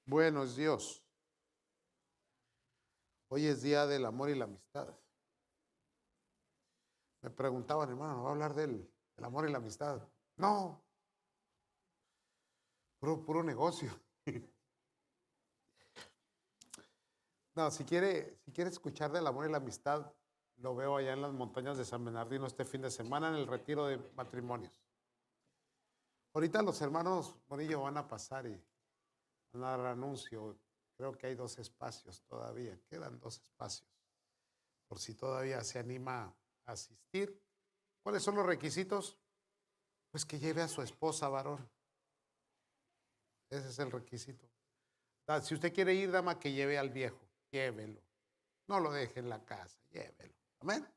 Buenos Dios. Hoy es día del amor y la amistad. Me preguntaban, hermano, ¿va a hablar del amor y la amistad? No, puro negocio. No, si quiere escuchar del amor y la amistad, lo veo allá en las montañas de San Bernardino este fin de semana en el retiro de matrimonios. Ahorita los hermanos Morillo van a pasar y van a dar anuncio. Creo que hay 2 espacios todavía, quedan 2 espacios, por si todavía se anima a asistir. ¿Cuáles son los requisitos? Pues que lleve a su esposa, varón. Ese es el requisito. Si usted quiere ir, dama, que lleve al viejo. Llévelo. No lo deje en la casa. Llévelo. Amén.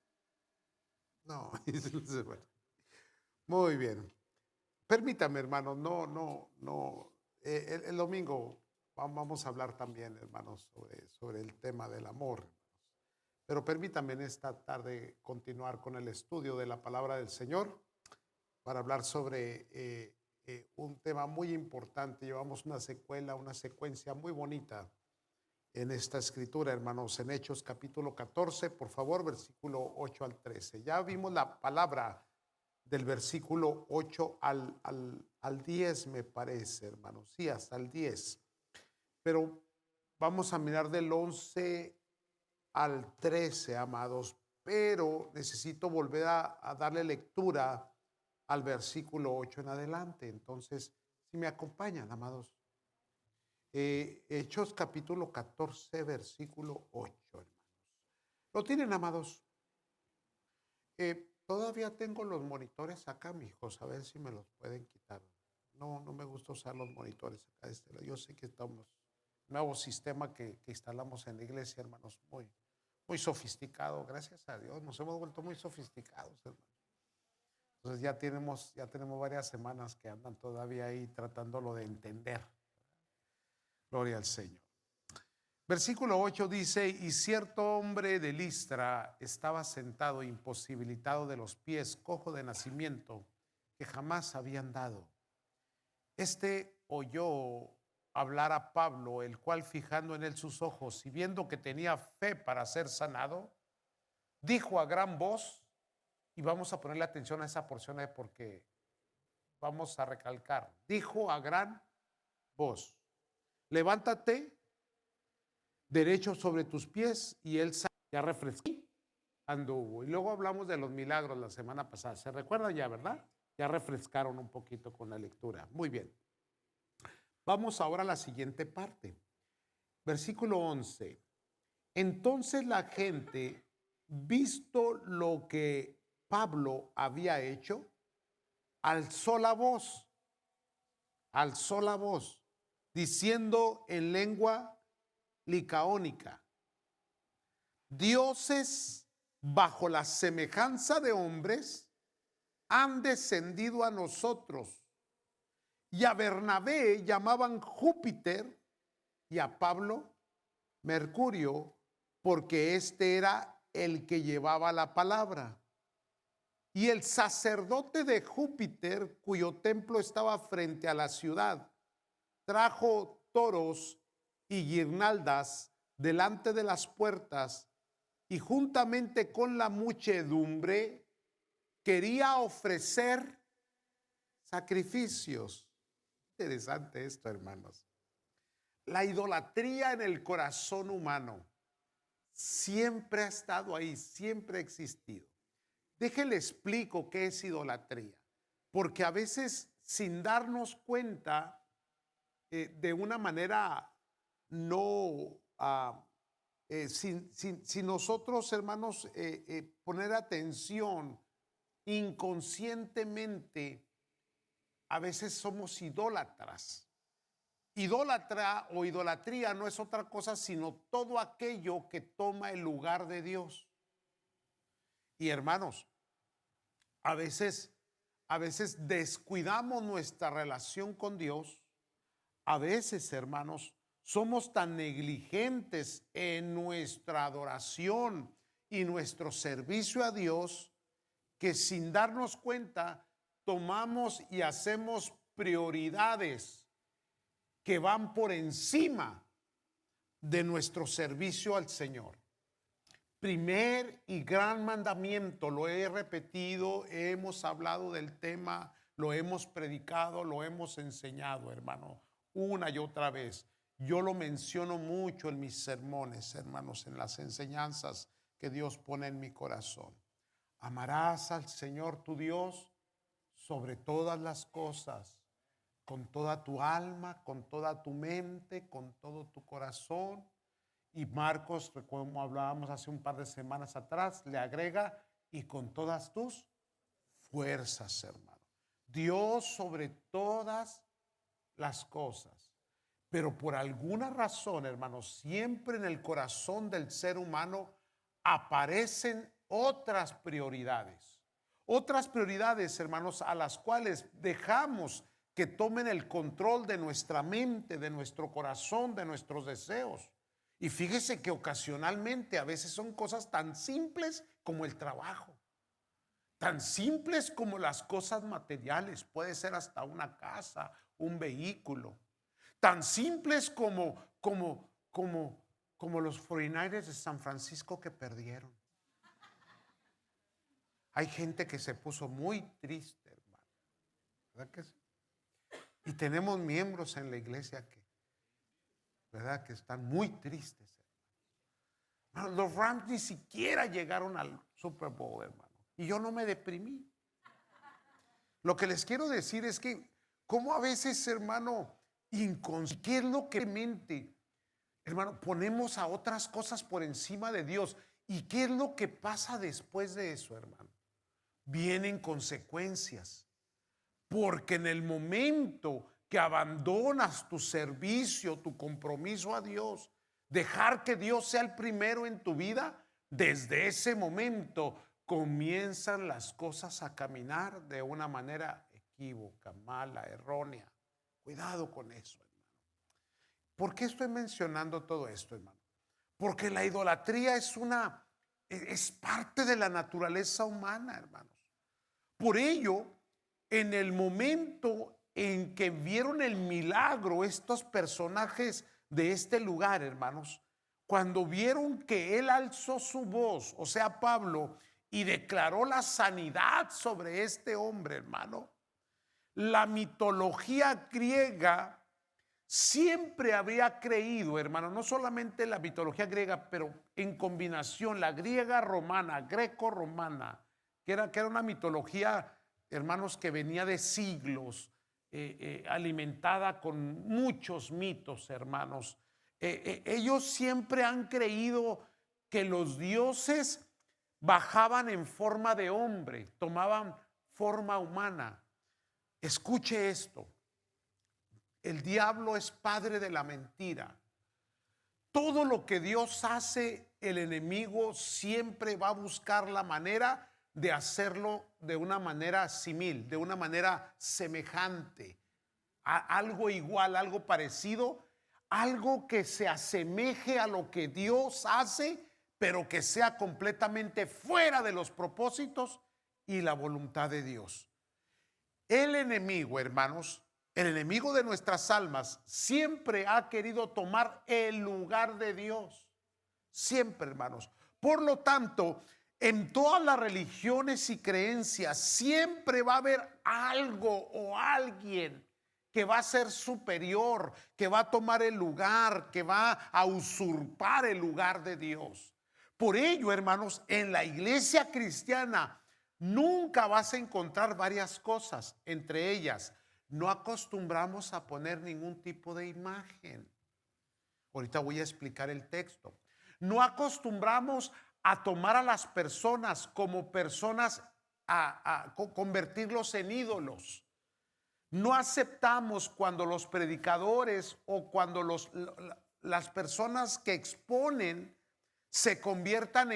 No. Bueno, muy bien. Permítame, hermano. No. El domingo vamos a hablar también, hermanos, sobre el tema del amor. Pero permítame en esta tarde continuar con el estudio de la palabra del Señor para hablar sobre un tema muy importante. Llevamos una secuencia muy bonita en esta escritura, hermanos, en Hechos capítulo 14, por favor, versículo 8 al 13. Ya vimos la palabra del versículo 8 al 10, me parece, hermanos. Sí, hasta el 10. Pero vamos a mirar del 11 al 13, amados. Pero necesito volver a darle lectura al versículo 8 en adelante. Entonces, si me acompañan, amados. Hechos capítulo 14, versículo 8, hermanos. ¿Lo tienen, amados? Todavía tengo los monitores acá, mijos, a ver si me los pueden quitar. No me gusta usar los monitores acá de este lado. Yo sé que estamos, nuevo sistema que instalamos en la iglesia, hermanos, muy sofisticado, gracias a Dios. Nos hemos vuelto muy sofisticados, hermanos. Entonces ya tenemos varias semanas que andan todavía ahí tratándolo de entender. Gloria al Señor. Versículo 8 dice, y cierto hombre de Listra estaba sentado imposibilitado de los pies, cojo de nacimiento, que jamás había andado. Este oyó hablar a Pablo, el cual fijando en él sus ojos y viendo que tenía fe para ser sanado, dijo a gran voz, y vamos a ponerle atención a esa porción porque vamos a recalcar, dijo a gran voz, levántate derecho sobre tus pies, y él ya refrescó, anduvo. Y luego hablamos de los milagros la semana pasada. ¿Se recuerdan ya, verdad? Ya refrescaron un poquito con la lectura. Muy bien. Vamos ahora a la siguiente parte. Versículo 11. Entonces la gente, visto lo que Pablo había hecho, alzó la voz, diciendo en lengua licaónica, dioses bajo la semejanza de hombres han descendido a nosotros, y a Bernabé llamaban Júpiter y a Pablo Mercurio, porque este era el que llevaba la palabra. Y el sacerdote de Júpiter, cuyo templo estaba frente a la ciudad, trajo toros y guirnaldas delante de las puertas, y juntamente con la muchedumbre quería ofrecer sacrificios. Interesante esto, hermanos. La idolatría en el corazón humano siempre ha estado ahí, siempre ha existido. Déjenle explico qué es idolatría, porque a veces sin darnos cuenta, de una manera no, sin nosotros, hermanos, poner atención inconscientemente, a veces somos idólatras. Idólatra o idolatría no es otra cosa sino todo aquello que toma el lugar de Dios. Y hermanos, a veces, a veces descuidamos nuestra relación con Dios. A veces, hermanos, somos tan negligentes en nuestra adoración y nuestro servicio a Dios que sin darnos cuenta tomamos y hacemos prioridades que van por encima de nuestro servicio al Señor. Primer y gran mandamiento, lo he repetido, hemos hablado del tema, lo hemos predicado, lo hemos enseñado, hermano, una y otra vez. Yo lo menciono mucho en mis sermones, hermanos, en las enseñanzas que Dios pone en mi corazón. Amarás al Señor tu Dios sobre todas las cosas, con toda tu alma, con toda tu mente, con todo tu corazón. Y Marcos, como hablábamos hace un par de semanas atrás, le agrega, y con todas tus fuerzas, hermano. Dios sobre todas las cosas. Pero por alguna razón, hermanos, siempre en el corazón del ser humano aparecen otras prioridades. Otras prioridades, hermanos, a las cuales dejamos que tomen el control de nuestra mente, de nuestro corazón, de nuestros deseos. Y fíjese que ocasionalmente a veces son cosas tan simples como el trabajo, tan simples como las cosas materiales, puede ser hasta una casa, un vehículo, tan simples como los 49ers de San Francisco que perdieron. Hay gente que se puso muy triste, hermano, ¿verdad que sí? Y tenemos miembros en la iglesia que, ¿verdad?, que están muy tristes. Hermano, los Rams ni siquiera llegaron al Super Bowl, hermano. Y yo no me deprimí. Lo que les quiero decir es que, como a veces, hermano, ¿qué es lo que mente, hermano, ponemos a otras cosas por encima de Dios? ¿Y qué es lo que pasa después de eso, hermano? Vienen consecuencias. Porque en el momento que abandonas tu servicio, tu compromiso a Dios, dejar que Dios sea el primero en tu vida, desde ese momento comienzan las cosas a caminar de una manera equívoca, mala, errónea. Cuidado con eso, hermano. ¿Por qué estoy mencionando todo esto, hermano? Porque la idolatría es parte de la naturaleza humana, hermanos. Por ello, en el momento en que vieron el milagro estos personajes de este lugar, hermanos, cuando vieron que él alzó su voz, o sea, Pablo, y declaró la sanidad sobre este hombre, hermano, la mitología griega siempre había creído, hermano, no solamente la mitología griega, pero en combinación la griega romana, greco-romana, que era una mitología, hermanos, que venía de siglos, alimentada con muchos mitos, hermanos. Ellos siempre han creído que los dioses bajaban en forma de hombre, tomaban forma humana. Escuche esto. El diablo es padre de la mentira. Todo lo que Dios hace, el enemigo siempre va a buscar la manera de hacerlo de una manera simil, de una manera semejante, algo igual, algo parecido, algo que se asemeje a lo que Dios hace, pero que sea completamente fuera de los propósitos y la voluntad de Dios. El enemigo, hermanos, el enemigo de nuestras almas siempre ha querido tomar el lugar de Dios. Siempre, hermanos. Por lo tanto, en todas las religiones y creencias siempre va a haber algo o alguien que va a ser superior, que va a tomar el lugar, que va a usurpar el lugar de Dios. Por ello, hermanos, en la iglesia cristiana nunca vas a encontrar varias cosas, entre ellas, no acostumbramos a poner ningún tipo de imagen. Ahorita voy a explicar el texto. No acostumbramos a tomar a las personas como personas, a convertirlos en ídolos. No aceptamos cuando los predicadores o cuando las personas que exponen se conviertan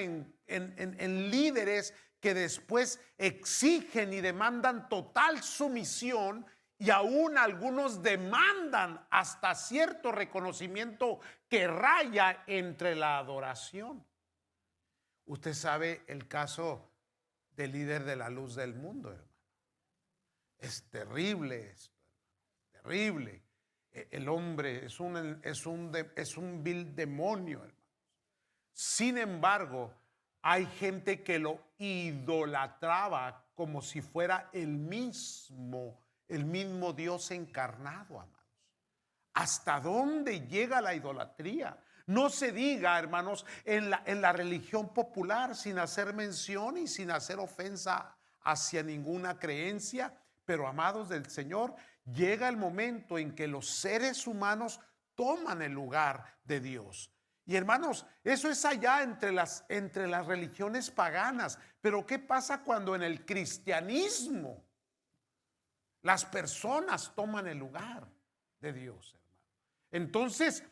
en líderes que después exigen y demandan total sumisión, y aún algunos demandan hasta cierto reconocimiento que raya entre la adoración. Usted sabe el caso del líder de la luz del mundo, hermano. Es terrible esto, terrible. El hombre es un vil demonio, hermano. Sin embargo, hay gente que lo idolatraba como si fuera el mismo Dios encarnado, amados. ¿Hasta dónde llega la idolatría? No se diga, hermanos, en la religión popular, sin hacer mención y sin hacer ofensa hacia ninguna creencia, pero amados del Señor, llega el momento en que los seres humanos toman el lugar de Dios. Y hermanos, eso es allá entre las religiones paganas. Pero ¿qué pasa cuando en el cristianismo las personas toman el lugar de Dios, hermano?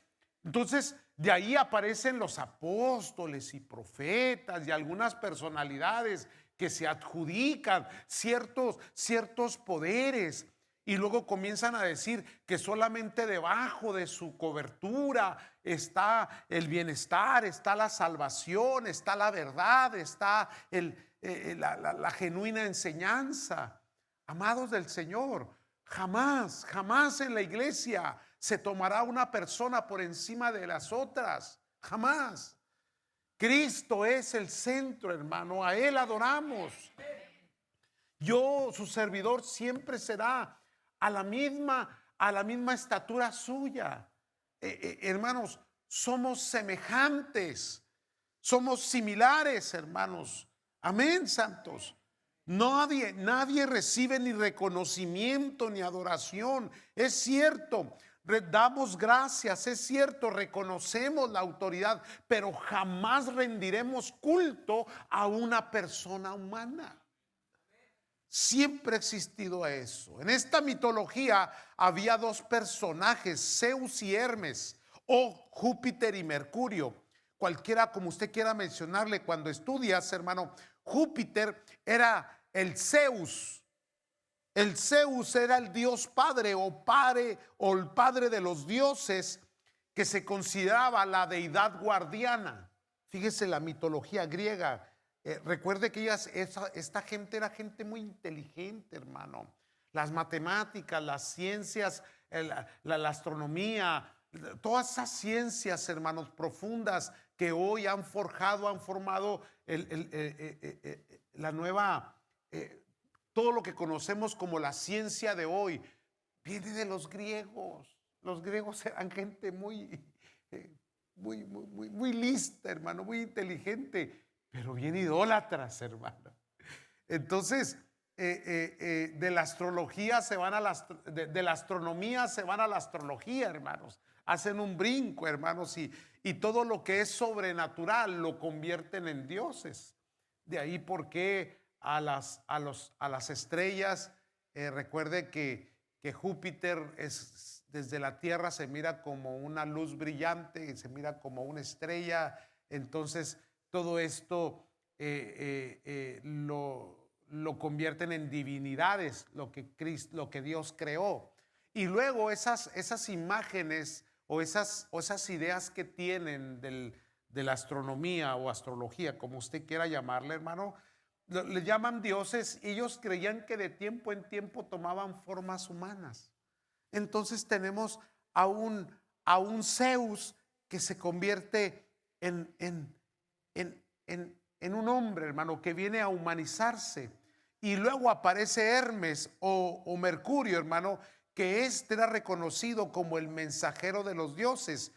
Entonces de ahí aparecen los apóstoles y profetas y algunas personalidades que se adjudican ciertos poderes. Y luego comienzan a decir que solamente debajo de su cobertura está el bienestar, está la salvación, está la verdad, está la genuina enseñanza. Amados del Señor, jamás en la iglesia se tomará una persona por encima de las otras. Jamás. Cristo es el centro, hermano. A Él adoramos. Yo, su servidor, siempre será a la misma estatura suya. Hermanos, somos semejantes, somos similares, hermanos. Amén, santos. Nadie recibe ni reconocimiento ni adoración. Es cierto, damos gracias, es cierto, reconocemos la autoridad, pero jamás rendiremos culto a una persona humana. Siempre ha existido eso. En esta mitología había dos personajes, Zeus y Hermes, o Júpiter y Mercurio. Cualquiera como usted quiera mencionarle. Cuando estudias, hermano, Júpiter era el Zeus. El Zeus era el dios padre o el padre de los dioses, que se consideraba la deidad guardiana. Fíjese la mitología griega. Recuerde que esta gente era gente muy inteligente, hermano. Las matemáticas, las ciencias, la astronomía, todas esas ciencias, hermanos, profundas que hoy han formado la nueva, todo lo que conocemos como la ciencia de hoy, viene de los griegos. Los griegos eran gente muy lista, hermano, muy inteligente, pero bien idólatras, hermano. Entonces, de la astrología se van de la astronomía se van a la astrología, hermanos. Hacen un brinco, hermanos, y todo lo que es sobrenatural lo convierten en dioses. De ahí porque a las estrellas, recuerde que Júpiter desde la Tierra se mira como una luz brillante, se mira como una estrella. Entonces todo esto lo convierten en divinidades, lo que Dios creó. Y luego esas imágenes o esas ideas que tienen de la astronomía o astrología, como usted quiera llamarle, hermano, le llaman dioses. Y ellos creían que de tiempo en tiempo tomaban formas humanas. Entonces tenemos a un Zeus que se convierte en un hombre, hermano, que viene a humanizarse. Y luego aparece Hermes o Mercurio, hermano, que era reconocido como el mensajero de los dioses.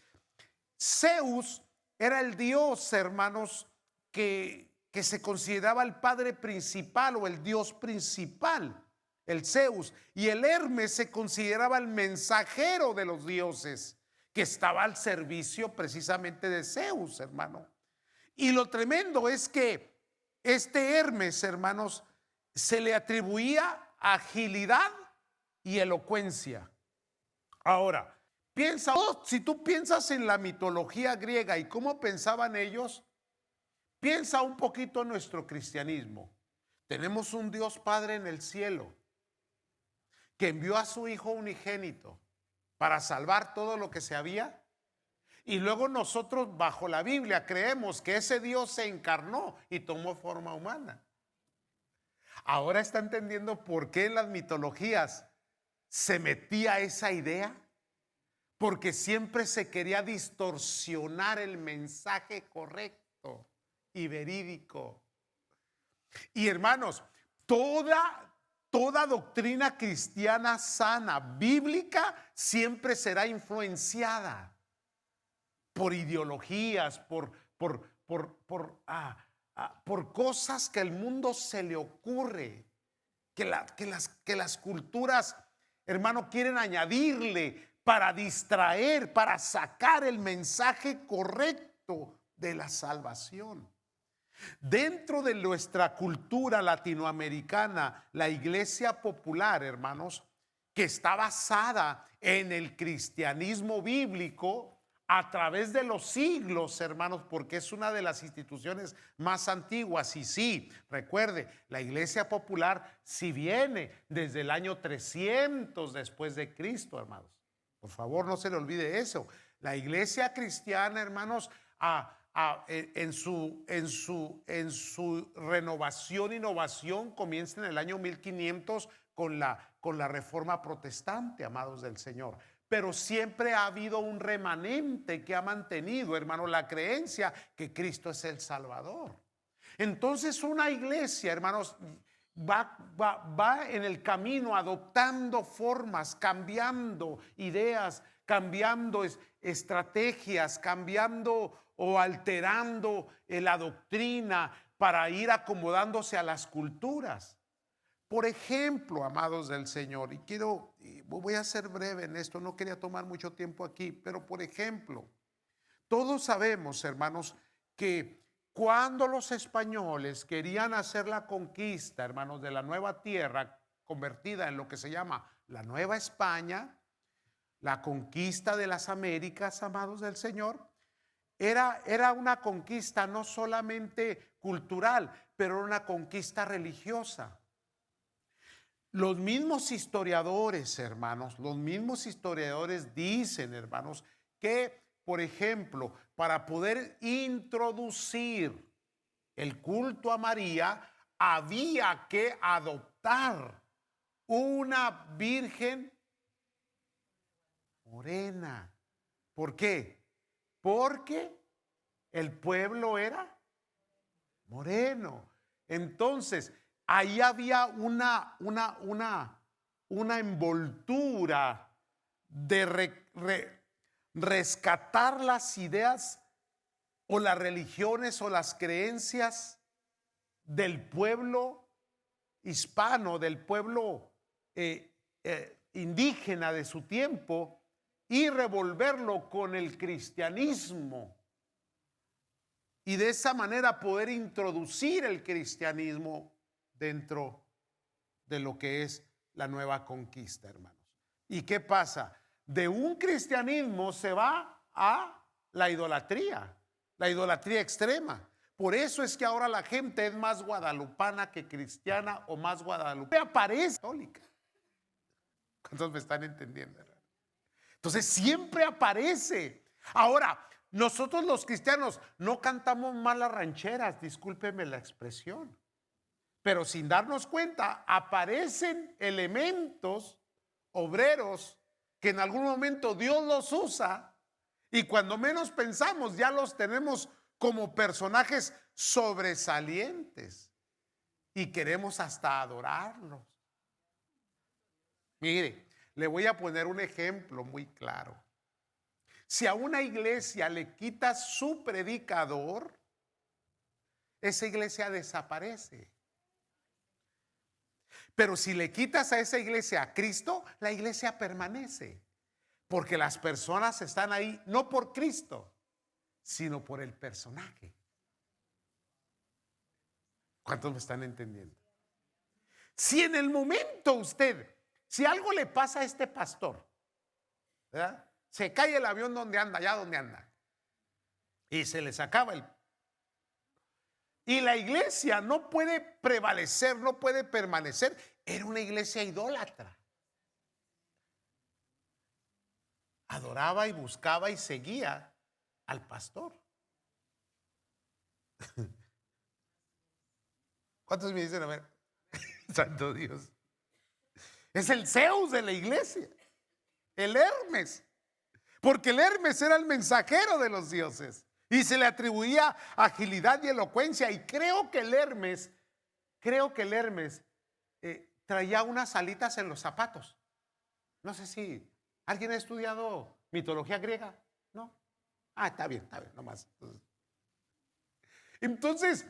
Zeus era el dios, hermanos, que se consideraba el padre principal o el dios principal, el Zeus. Y el Hermes se consideraba el mensajero de los dioses, que estaba al servicio precisamente de Zeus, hermano. Y lo tremendo es que este Hermes, hermanos, se le atribuía agilidad y elocuencia. Ahora, si tú piensas en la mitología griega y cómo pensaban ellos, piensa un poquito en nuestro cristianismo. Tenemos un Dios Padre en el cielo que envió a su Hijo unigénito para salvar todo lo que se había. Y luego nosotros bajo la Biblia creemos que ese Dios se encarnó y tomó forma humana. Ahora está entendiendo por qué en las mitologías se metía esa idea. porque siempre se quería distorsionar el mensaje correcto y verídico. Y hermanos, toda doctrina cristiana sana, bíblica, siempre será influenciada por ideologías, por cosas que al mundo se le ocurre, que las culturas, hermano, quieren añadirle para distraer, para sacar el mensaje correcto de la salvación. Dentro de nuestra cultura latinoamericana, la iglesia popular, hermanos, que está basada en el cristianismo bíblico a través de los siglos, hermanos, porque es una de las instituciones más antiguas. Y sí, recuerde, la iglesia popular sí viene desde el año 300 después de Cristo, hermanos. Por favor, no se le olvide eso. La iglesia cristiana, hermanos, en su renovación, innovación, comienza en el año 1500 con la reforma protestante, amados del Señor. Pero siempre ha habido un remanente que ha mantenido, hermano, la creencia que Cristo es el Salvador. Entonces una iglesia, hermanos, va en el camino adoptando formas, cambiando ideas, cambiando estrategias, cambiando o alterando la doctrina para ir acomodándose a las culturas. Por ejemplo, amados del Señor, voy a ser breve en esto, no quería tomar mucho tiempo aquí, pero por ejemplo, todos sabemos, hermanos, que cuando los españoles querían hacer la conquista, hermanos, de la nueva tierra convertida en lo que se llama la Nueva España, la conquista de las Américas, amados del Señor, era una conquista no solamente cultural, pero una conquista religiosa. Los mismos historiadores, hermanos, dicen, hermanos, que, por ejemplo, para poder introducir el culto a María, había que adoptar una virgen morena. ¿Por qué? Porque el pueblo era moreno. Entonces, ahí había una envoltura de rescatar las ideas o las religiones o las creencias del pueblo hispano, del pueblo indígena de su tiempo, y revolverlo con el cristianismo. Y de esa manera poder introducir el cristianismo dentro de lo que es la nueva conquista, hermanos. ¿Y qué pasa? De un cristianismo se va a la idolatría extrema. Por eso es que ahora la gente es más guadalupana que cristiana, o más guadalupana aparece católica. ¿Cuántos me están entendiendo? Entonces siempre aparece. Ahora, nosotros los cristianos no cantamos mal las rancheras, discúlpeme la expresión, pero sin darnos cuenta aparecen elementos obreros que en algún momento Dios los usa, y cuando menos pensamos ya los tenemos como personajes sobresalientes y queremos hasta adorarlos. Mire, le voy a poner un ejemplo muy claro. Si a una iglesia le quitas su predicador, esa iglesia desaparece. Pero si le quitas a esa iglesia a Cristo, la iglesia permanece. Porque las personas están ahí no por Cristo, sino por el personaje. ¿Cuántos me están entendiendo? Si en el momento si algo le pasa a este pastor, ¿verdad? Se cae el avión donde anda, allá donde anda, y se les acaba y la iglesia no puede prevalecer, no puede permanecer. Era una iglesia idólatra. Adoraba y buscaba y seguía al pastor. ¿Cuántos me dicen, a ver? Santo Dios. Es el Zeus de la iglesia, el Hermes. porque el Hermes era el mensajero de los dioses y se le atribuía agilidad y elocuencia. Y creo que el Hermes traía unas alitas en los zapatos. No sé si alguien ha estudiado mitología griega, ¿no? Está bien, nomás. Entonces,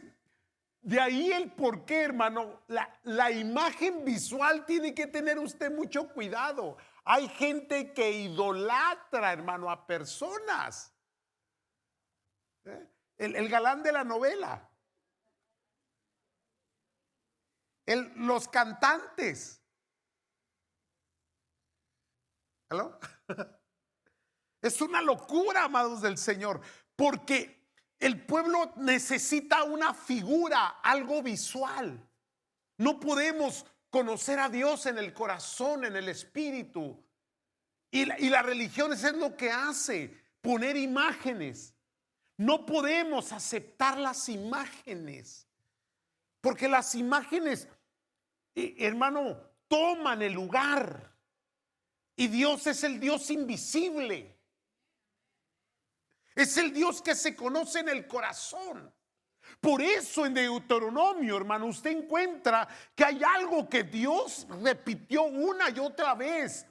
de ahí el por qué, hermano. La imagen visual tiene que tener usted mucho cuidado. Hay gente que idolatra, hermano, a personas. El galán de la novela. Los cantantes. ¿Aló? Es una locura, amados del Señor, porque el pueblo necesita una figura, algo visual. No podemos conocer a Dios en el corazón, en el espíritu. Y la religión es lo que hace, poner imágenes. No podemos aceptar las imágenes, porque las imágenes, hermano, toman el lugar. Y Dios es el Dios invisible. Es el Dios que se conoce en el corazón. Por eso en Deuteronomio, hermano, usted encuentra que hay algo que Dios repitió una y otra vez.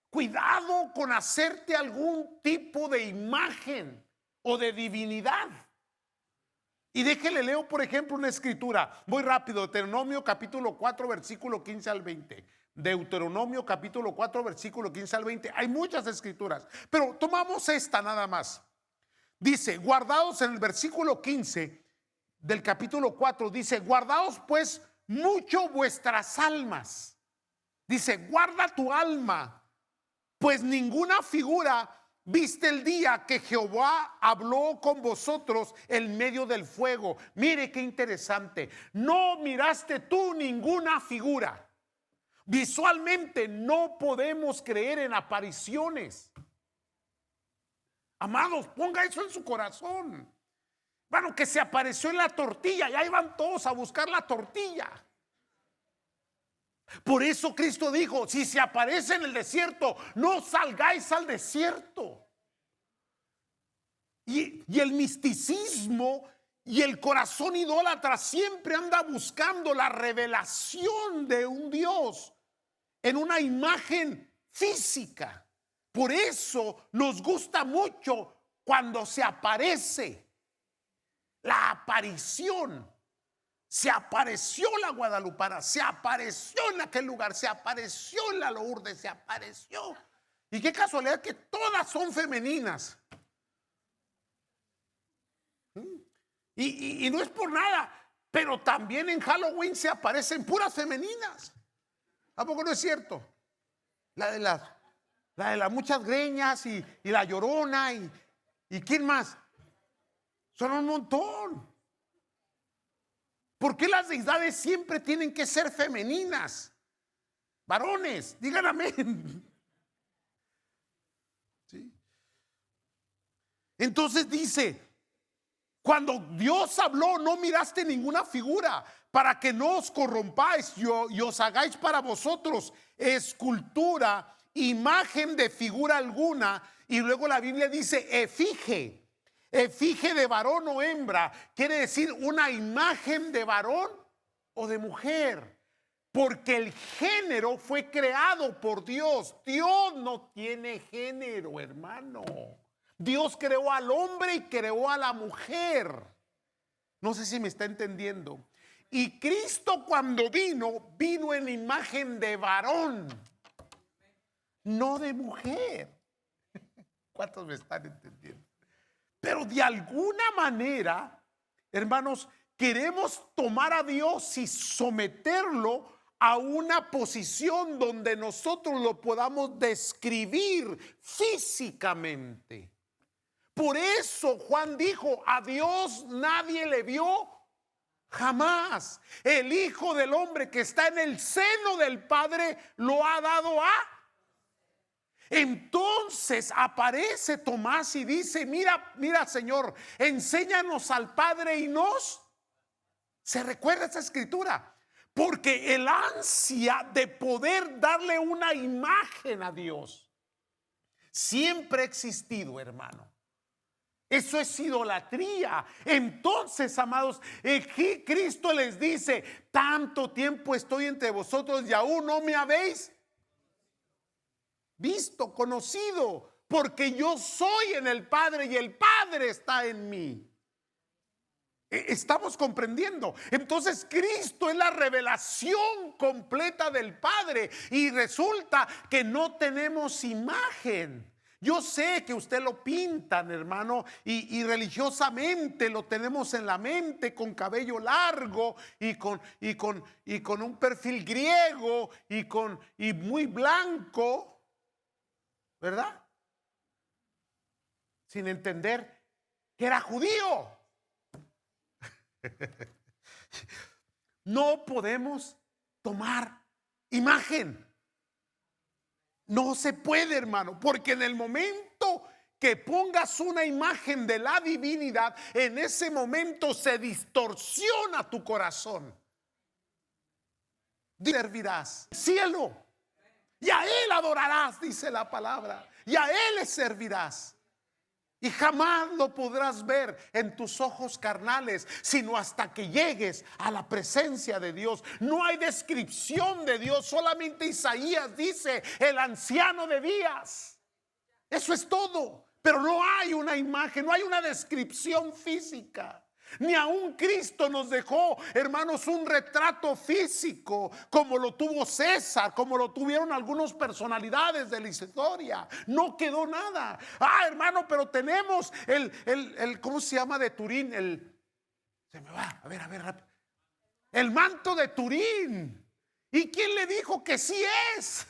Cuidado con hacerte algún tipo de imagen o de divinidad. Y déjele leo, por ejemplo, una escritura. Voy rápido. Deuteronomio capítulo 4, versículo 15 al 20. Deuteronomio capítulo 4, versículo 15 al 20. Hay muchas escrituras, pero tomamos esta nada más. Dice, guardaos en el versículo 15 del capítulo 4, dice, guardaos pues mucho vuestras almas. Dice, guarda tu alma, pues ninguna figura viste el día que Jehová habló con vosotros en medio del fuego. Mire qué interesante. No miraste tú ninguna figura. Visualmente no podemos creer en apariciones. Amados, ponga eso en su corazón. Bueno, que se apareció en la tortilla y ahí van todos a buscar la tortilla. Por eso Cristo dijo, si se aparece en el desierto, no salgáis al desierto. Y el misticismo y el corazón idólatra siempre anda buscando la revelación de un Dios en una imagen física. Por eso nos gusta mucho cuando se aparece. La aparición. Se apareció la guadalupana, se apareció en aquel lugar, se apareció en la Lourdes, se apareció. Y qué casualidad que todas son femeninas. Y no es por nada, pero también en Halloween se aparecen puras femeninas. ¿A poco no es cierto? La de las muchas greñas y la Llorona y ¿quién más? Son un montón. ¿Por qué las deidades siempre tienen que ser femeninas? Varones, digan amén. ¿Sí? Entonces dice, cuando Dios habló, no miraste ninguna figura para que no os corrompáis y os hagáis para vosotros escultura, imagen de figura alguna. Y luego la Biblia dice efigie. Efigie de varón o hembra quiere decir una imagen de varón o de mujer, porque el género fue creado por Dios. Dios no tiene género, hermano. Dios creó al hombre y creó a la mujer. No sé si me está entendiendo. Y Cristo cuando vino en imagen de varón, no de mujer. ¿Cuántos me están entendiendo? Pero de alguna manera, hermanos, queremos tomar a Dios y someterlo a una posición donde nosotros lo podamos describir físicamente. Por eso Juan dijo, a Dios nadie le vio jamás. El Hijo del Hombre que está en el seno del Padre lo ha dado a... Entonces aparece Tomás y dice, mira Señor, enséñanos al Padre y nos... ¿Se recuerda esa escritura? Porque el ansia de poder darle una imagen a Dios, Siempre ha existido, hermano. Eso es idolatría. Entonces, amados, Cristo les dice: tanto tiempo estoy entre vosotros y aún no me habéis visto, conocido, porque yo soy en el Padre y el Padre está en mí. Estamos comprendiendo. Entonces Cristo es la revelación completa del Padre y resulta que no tenemos imagen. Yo sé que usted lo pintan, hermano, y religiosamente lo tenemos en la mente con cabello largo y con un perfil griego y muy blanco, ¿verdad? Sin entender que era judío. No podemos tomar imagen. No se puede, hermano, porque en el momento que pongas una imagen de la divinidad, en ese momento se distorsiona tu corazón. Servirás cielo y a él adorarás, dice la palabra, y a él le servirás. Y jamás lo podrás ver en tus ojos carnales, sino hasta que llegues a la presencia de Dios. No hay descripción de Dios, solamente Isaías dice: el anciano de días. Eso es todo, pero no hay una imagen, no hay una descripción física. Ni aun Cristo nos dejó, hermanos, un retrato físico como lo tuvo César, como lo tuvieron algunas personalidades de la historia. No quedó nada. Hermano, pero tenemos el ¿cómo se llama? De Turín. Se me va, a ver, rápido. El manto de Turín. ¿Y quién le dijo que sí es?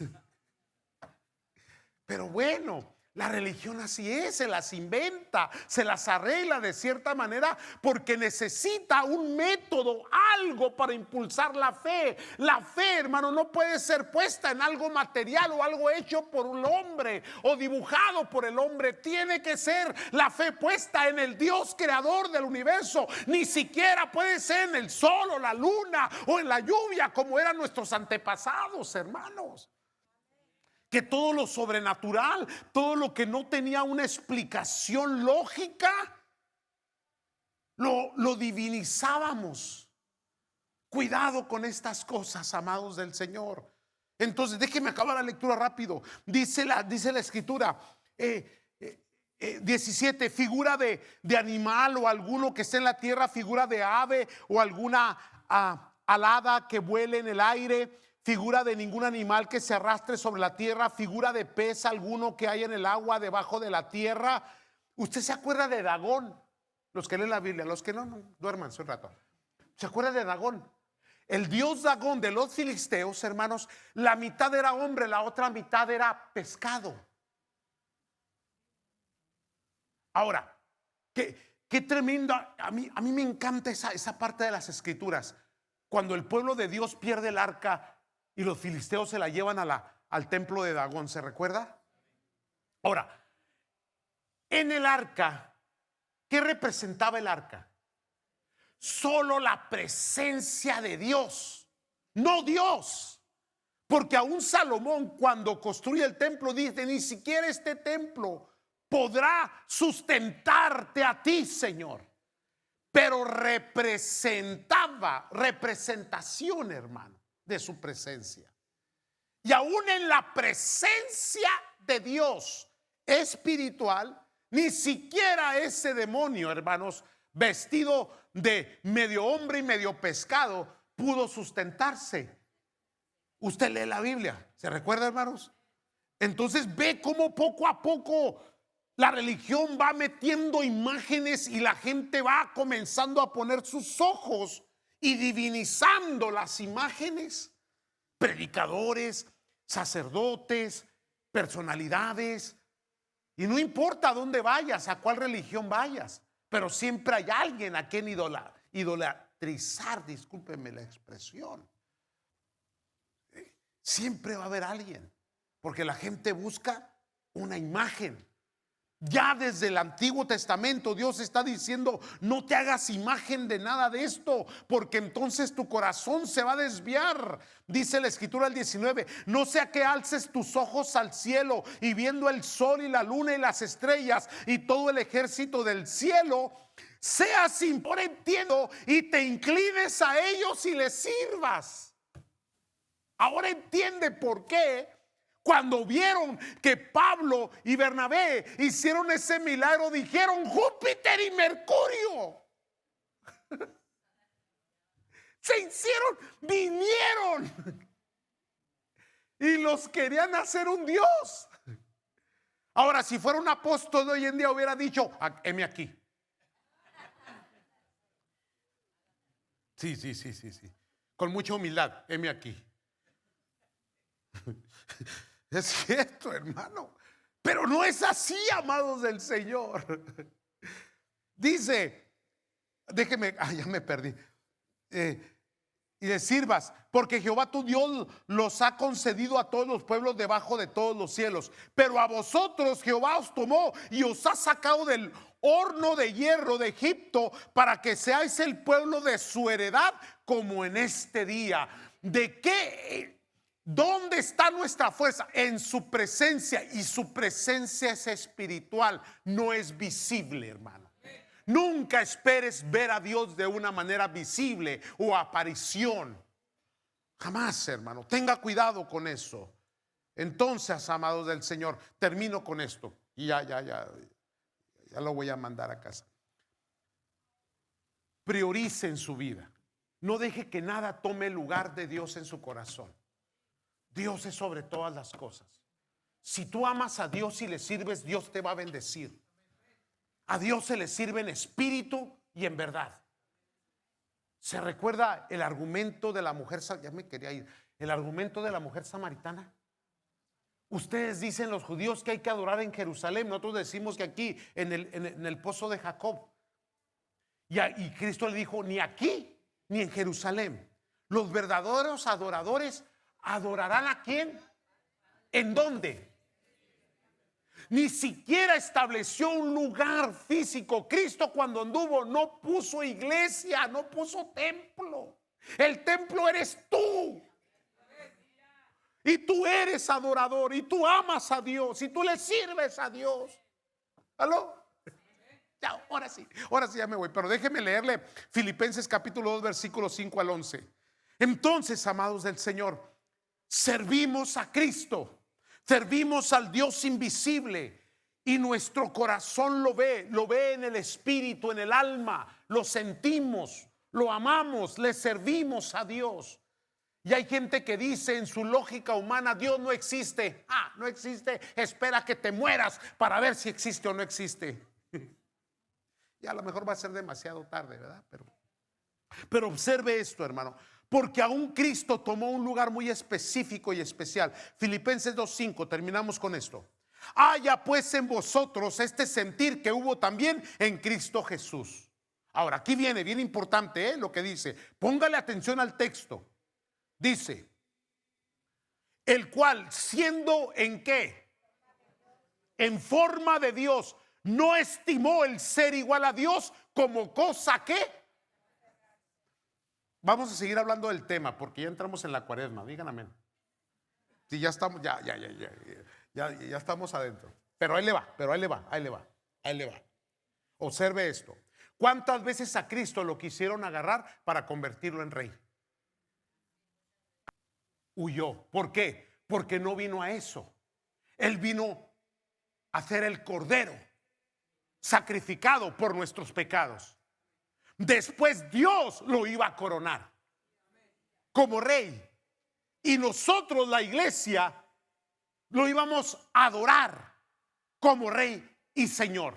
Pero bueno, la religión así es, se las inventa, se las arregla de cierta manera porque necesita un método, algo para impulsar la fe. La fe, hermano, no puede ser puesta en algo material o algo hecho por un hombre o dibujado por el hombre. Tiene que ser la fe puesta en el Dios creador del universo. Ni siquiera puede ser en el sol o la luna o en la lluvia como eran nuestros antepasados, hermanos. Que todo lo sobrenatural, todo lo que no tenía una explicación lógica, lo divinizábamos. Cuidado con estas cosas, amados del Señor. Entonces, déjeme acabar la lectura rápido. Dice la escritura 17, figura de animal o alguno que esté en la tierra, figura de ave o alguna alada que vuele en el aire, figura de ningún animal que se arrastre sobre la tierra, figura de pez alguno que hay en el agua debajo de la tierra. ¿Usted se acuerda de Dagón? Los que leen la Biblia, los que no duérmanse un rato. ¿Se acuerda de Dagón? El dios Dagón de los filisteos, hermanos, la mitad era hombre, la otra mitad era pescado. Ahora, qué tremendo. A mí me encanta esa parte de las escrituras. Cuando el pueblo de Dios pierde el arca y los filisteos se la llevan al templo de Dagón, ¿se recuerda? Ahora, en el arca, ¿qué representaba el arca? Solo la presencia de Dios, no Dios. Porque aún Salomón, cuando construye el templo, dice: ni siquiera este templo podrá sustentarte a ti, Señor. Pero representación, hermano, de su presencia. Y aún en la presencia de Dios espiritual, ni siquiera ese demonio, hermanos, vestido de medio hombre y medio pescado, pudo sustentarse. Usted lee la Biblia, ¿se recuerda, hermanos? Entonces ve cómo poco a poco la religión va metiendo imágenes y la gente va comenzando a poner sus ojos y divinizando las imágenes. Predicadores, sacerdotes, personalidades. Y no importa a dónde vayas, a cuál religión vayas, pero siempre hay alguien a quien idolatrizar, discúlpenme la expresión. Siempre va a haber alguien, porque la gente busca una imagen. Ya desde el Antiguo Testamento Dios está diciendo: no te hagas imagen de nada de esto, porque entonces tu corazón se va a desviar. Dice la Escritura el 19: no sea que alces tus ojos al cielo y viendo el sol y la luna y las estrellas y todo el ejército del cielo, seas impotente y te inclines a ellos y les sirvas. Ahora entiende por qué. Cuando vieron que Pablo y Bernabé hicieron ese milagro, dijeron: Júpiter y Mercurio. Se hicieron, vinieron y los querían hacer un Dios. Ahora, si fuera un apóstol de hoy en día, hubiera dicho: heme aquí. Sí. Con mucha humildad, heme aquí. Es cierto, hermano. Pero no es así, amados del Señor. Dice, déjeme, ya me perdí. Y les sirvas, porque Jehová tu Dios los ha concedido a todos los pueblos debajo de todos los cielos. Pero a vosotros Jehová os tomó y os ha sacado del horno de hierro de Egipto, para que seáis el pueblo de su heredad, como en este día. ¿De qué? ¿Dónde está nuestra fuerza? En su presencia, y su presencia es espiritual, no es visible, hermano. Nunca esperes ver a Dios de una manera visible o aparición. Jamás, hermano. Tenga cuidado con eso. Entonces, amados del Señor, termino con esto y ya lo voy a mandar a casa. Priorice en su vida. No deje que nada tome el lugar de Dios en su corazón. Dios es sobre todas las cosas. Si tú amas a Dios y le sirves, Dios te va a bendecir. A Dios se le sirve en espíritu y en verdad. ¿Se recuerda el argumento de la mujer? Ya me quería ir. El argumento de la mujer samaritana. Ustedes dicen, los judíos, que hay que adorar en Jerusalén. Nosotros decimos que aquí en el pozo de Jacob. Y Cristo le dijo: ni aquí ni en Jerusalén. Los verdaderos adoradores ¿adorarán a quién? ¿En dónde? Ni siquiera estableció un lugar físico. Cristo, cuando anduvo, no puso iglesia, no puso templo. El templo eres tú. Y tú eres adorador, y tú amas a Dios, y tú le sirves a Dios. ¿Aló? Ya, ahora sí ya me voy. Pero déjeme leerle Filipenses capítulo 2, versículos 5 al 11. Entonces, amados del Señor, servimos a Cristo, servimos al Dios invisible, y nuestro corazón lo ve en el espíritu, en el alma, lo sentimos, lo amamos, le servimos a Dios. Y hay gente que dice en su lógica humana: Dios no existe. No existe, espera que te mueras para ver si existe o no existe. Y a lo mejor va a ser demasiado tarde, ¿verdad? Pero observe esto, hermano. Porque aún Cristo tomó un lugar muy específico y especial. Filipenses 2:5, terminamos con esto. Haya pues en vosotros este sentir que hubo también en Cristo Jesús. Ahora, aquí viene bien importante lo que dice. Póngale atención al texto. Dice: el cual, siendo en qué, en forma de Dios, no estimó el ser igual a Dios como cosa que. Vamos a seguir hablando del tema, porque ya entramos en la cuaresma. Digan amén. Sí, ya estamos, ya estamos adentro. Pero ahí le va. Observe esto. ¿Cuántas veces a Cristo lo quisieron agarrar para convertirlo en rey? Huyó. ¿Por qué? Porque no vino a eso. Él vino a ser el cordero sacrificado por nuestros pecados. Después Dios lo iba a coronar como rey, y nosotros, la iglesia, lo íbamos a adorar como rey y señor.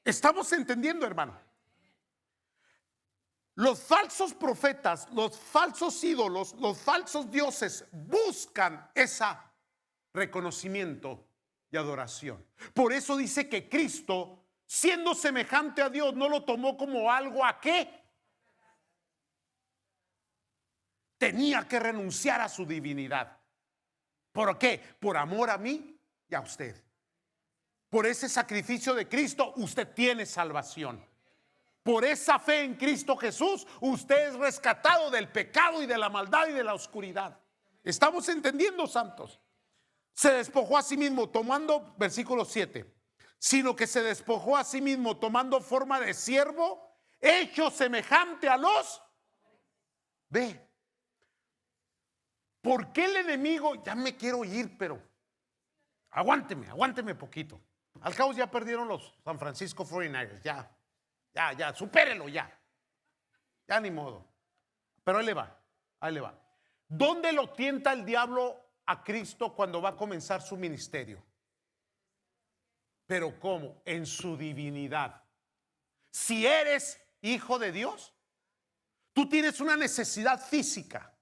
¿Estamos entendiendo, hermano? Los falsos profetas, los falsos ídolos, los falsos dioses buscan ese reconocimiento y adoración. Por eso dice que Cristo, siendo semejante a Dios, no lo tomó como algo a qué. Tenía que renunciar a su divinidad. ¿Por qué? Por amor a mí y a usted. Por ese sacrificio de Cristo, usted tiene salvación. Por esa fe en Cristo Jesús, usted es rescatado del pecado y de la maldad y de la oscuridad. ¿Estamos entendiendo, santos? Se despojó a sí mismo tomando, versículo 7, sino que se despojó a sí mismo tomando forma de siervo, hecho semejante a los. Ve, ¿por qué el enemigo? Ya me quiero ir, pero aguánteme poquito. Al cabo ya perdieron los San Francisco 49ers, ya, supérelo ya ni modo. Pero ahí le va. ¿Dónde lo tienta el diablo a Cristo cuando va a comenzar su ministerio? Pero ¿cómo? En su divinidad. Si eres hijo de Dios, tú tienes una necesidad física,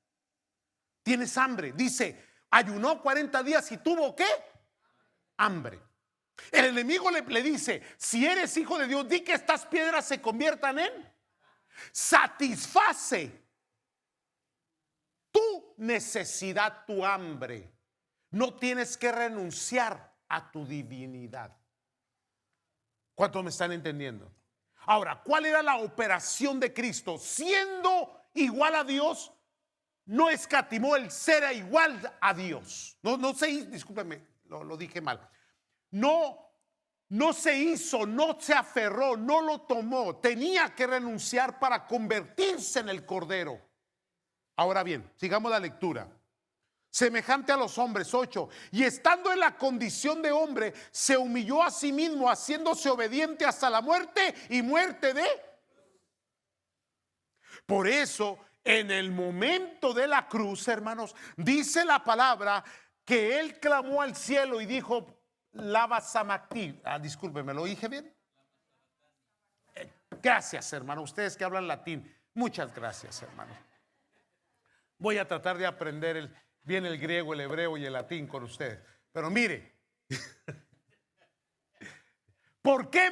tienes hambre. Dice, ayunó 40 días y tuvo ¿qué? Hambre. El enemigo le dice, si eres hijo de Dios, di que estas piedras se conviertan en. Satisface tu necesidad, tu hambre. No tienes que renunciar a tu divinidad. ¿Cuántos me están entendiendo? Ahora, ¿cuál era la operación de Cristo? Siendo igual a Dios, no escatimó el ser igual a Dios. No se, discúlpeme, lo dije mal. No se hizo, no se aferró, no lo tomó. Tenía que renunciar para convertirse en el Cordero. Ahora bien, sigamos la lectura. Semejante a los hombres, 8. Y estando en la condición de hombre, se humilló a sí mismo, haciéndose obediente hasta la muerte y muerte de. Por eso, en el momento de la cruz, hermanos, dice la palabra que él clamó al cielo y dijo, lava samatí. Discúlpeme, ¿lo dije bien? Gracias, hermano. Ustedes que hablan latín, muchas gracias, hermano. Voy a tratar de aprender bien el griego, el hebreo y el latín con ustedes. Pero mire, ¿por qué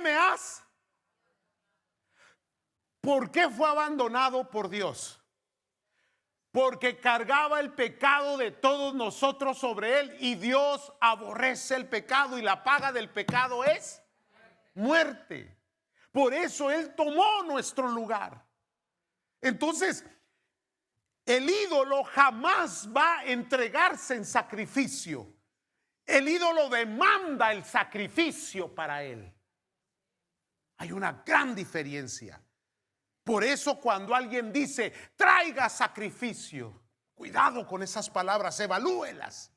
¿Por qué fue abandonado por Dios? Porque cargaba el pecado de todos nosotros sobre él, y Dios aborrece el pecado y la paga del pecado es muerte. Por eso él tomó nuestro lugar. Entonces, el ídolo jamás va a entregarse en sacrificio. El ídolo demanda el sacrificio para él. Hay una gran diferencia. Por eso cuando alguien dice, traiga sacrificio, cuidado con esas palabras, evalúelas.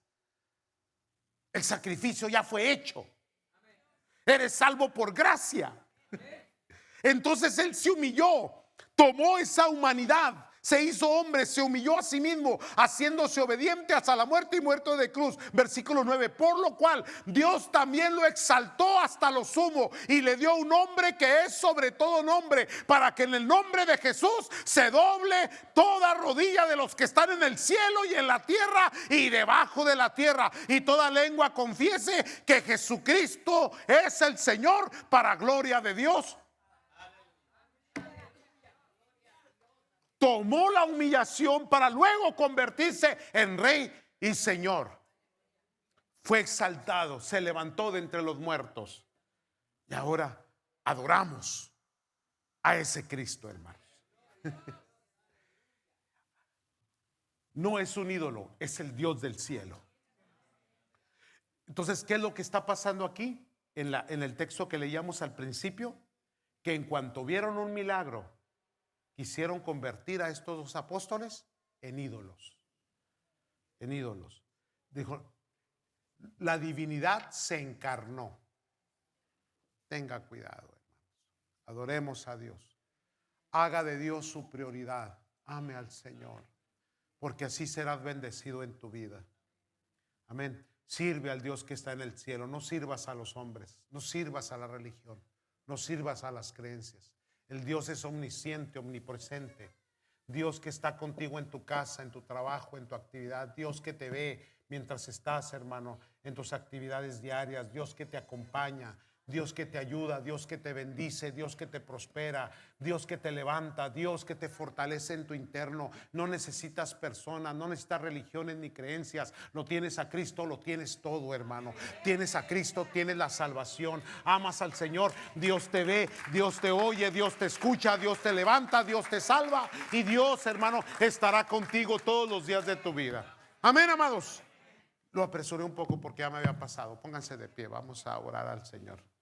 El sacrificio ya fue hecho. Eres salvo por gracia. Entonces él se humilló, tomó esa humanidad, se hizo hombre, se humilló a sí mismo, haciéndose obediente hasta la muerte y muerte de cruz. Versículo 9. Por lo cual Dios también lo exaltó hasta lo sumo y le dio un nombre que es sobre todo nombre, para que en el nombre de Jesús se doble toda rodilla de los que están en el cielo y en la tierra y debajo de la tierra, y toda lengua confiese que Jesucristo es el Señor, para gloria de Dios. Tomó la humillación para luego convertirse en Rey y Señor. Fue exaltado, se levantó de entre los muertos. Y ahora adoramos a ese Cristo, hermanos. No es un ídolo, es el Dios del cielo. Entonces, ¿qué es lo que está pasando aquí? En el texto que leíamos al principio, que en cuanto vieron un milagro, quisieron convertir a estos dos apóstoles en ídolos. En ídolos. Dijo, la divinidad se encarnó. Tenga cuidado, hermanos. Adoremos a Dios. Haga de Dios su prioridad. Ame al Señor, porque así serás bendecido en tu vida. Amén. Sirve al Dios que está en el cielo. No sirvas a los hombres, no sirvas a la religión, no sirvas a las creencias. El Dios es omnisciente, omnipresente. Dios que está contigo en tu casa, en tu trabajo, en tu actividad. Dios que te ve mientras estás, hermano, en tus actividades diarias. Dios que te acompaña. Dios que te ayuda, Dios que te bendice, Dios que te prospera, Dios que te levanta, Dios que te fortalece en tu interno. No necesitas personas, no necesitas religiones ni creencias. Lo tienes a Cristo, lo tienes todo, hermano. Tienes a Cristo, tienes la salvación. Amas al Señor, Dios te ve, Dios te oye, Dios te escucha, Dios te levanta, Dios te salva. Y Dios, hermano, estará contigo todos los días de tu vida. Amén, amados. Lo apresuré un poco porque ya me había pasado. Pónganse de pie, vamos a orar al Señor.